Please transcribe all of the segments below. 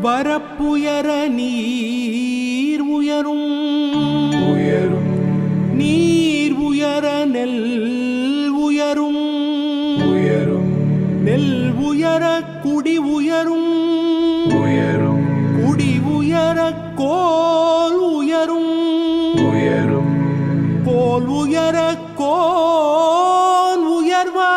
வரப்புயர நீர் உயரும் நீர் உயர நெல் உயரும் நெல் உயர குடி உயரும் குடி உயர கோல் உயரும் கோல் உயர கோல் உயர்வா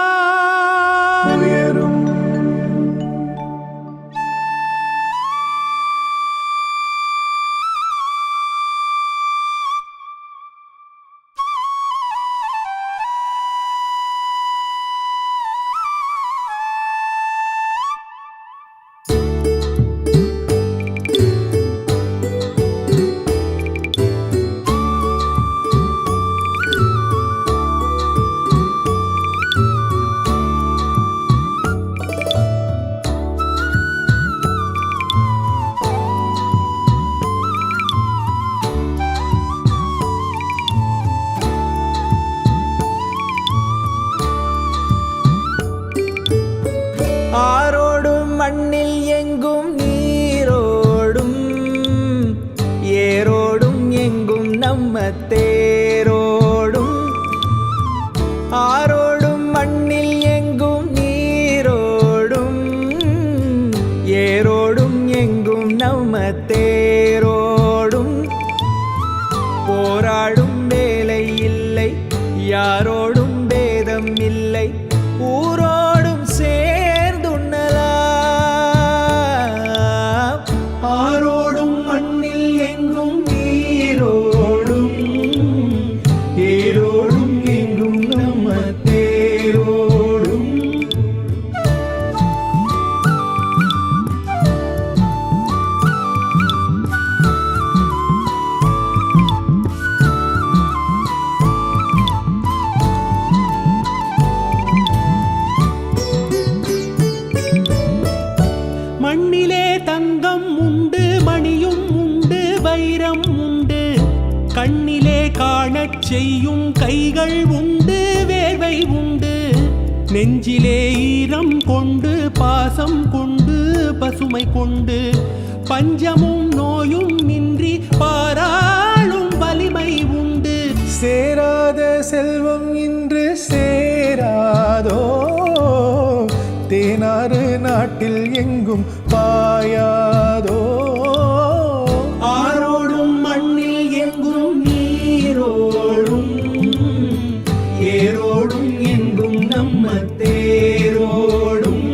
ஆரோடும் மண்ணில் எங்கும் நீரோடும் ஏரோடும் எங்கும் நம்ம தேரோடும் ஆரோடும் மண்ணில் எங்கும் நீரோடும் ஏரோடும் எங்கும் நம்ம தேரோடும் போராடும் வேலை இல்லை யாரோடும் பேதம் இல்லை ஊரோடும் ஆரோடும் மண்ணில் எங்கும் நீரோடும் ஏரோடும் எங்கும் நம்ம தேரோடும் மண்ணிலே தங்கம் உண்டு மணியும் உண்டு வைரம் உண்டு கண்ணிலே காணச் செய்யும் கைகள் உண்டு வேர்வை உண்டு நெஞ்சிலே ஈரம் கொண்டு பாசம் கொண்டு பசுமை கொண்டு பஞ்சமும் நோயும் இன்றி பாராளும் வலிமை உண்டு சேராத செல்வம் இன்று சேராதோ தேனாறு நாட்டில் எங்கும் பாயாதோ ஆரோடும் மண்ணில் எங்கும் நீரோடும் ஏரோடும் எங்கும் நம்ம தேரோடும்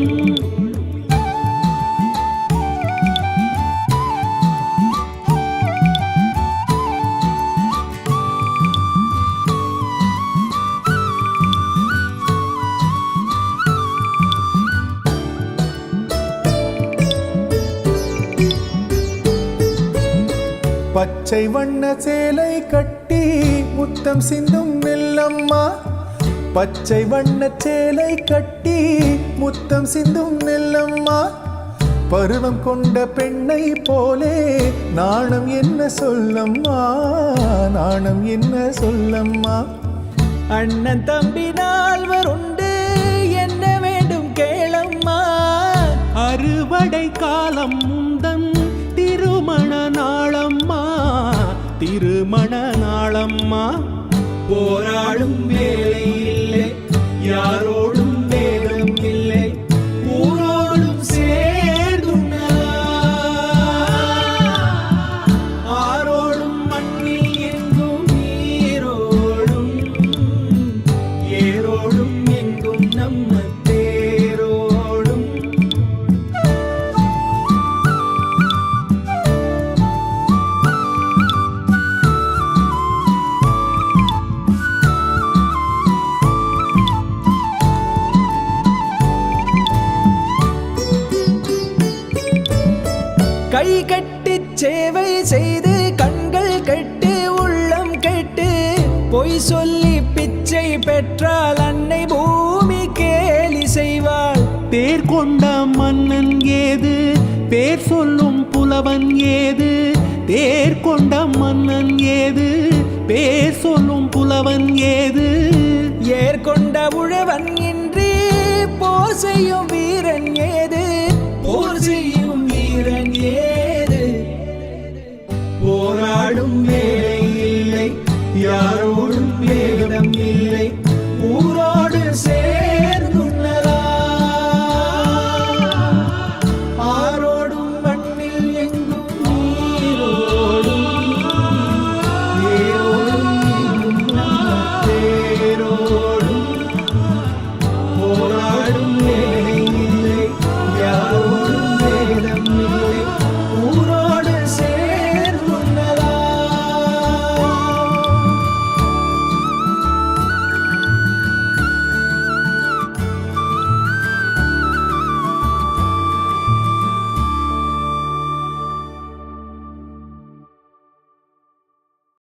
பச்சை வண்ண சேலை கட்டி முத்தம் சிந்தும் நெல்லம்மா பச்சை வண்ண சேலை கட்டி முத்தம் சிந்தும் நெல்லம்மா பருவம் கொண்ட பெண்ணை போலே நாணம் என்ன சொல்லம்மா நாணம் என்ன சொல்லம்மா அண்ணன் தம்பி நால்வர் உண்டு என்ன வேண்டும் கேளம்மா அறுவடை காலம் முந்தன் திருமண நாளம்மா திருமண நாளம்மா போராடும் வேலை இல்லை யாரோடும் வேதம் இல்லை ஊரோடும் ஆரோடும் மண்ணில் எங்கும் நீரோடும் ஏரோடும் எங்கும் நம்ம தேரோடும் கை கட்டி சேவை செய்து கண்கள் கெட்டு உள்ளம் கெட்டு பொய் சொல்லி பிச்சை பெற்றால் அன்னை பூமி கேலி செய்வாள் தேர் கொண்ட மன்னன் ஏது பேர் சொல்லும் புலவன் ஏது தேர் கொண்ட மன்னன் ஏது பேர் சொல்லும் புலவன் ஏது ஏற்கொண்ட உழவன் இன்றி போர் செய்யும் வீரன் ஏது போர் செய்யும் வீரன் ஏது கொண்டாடும் வேளை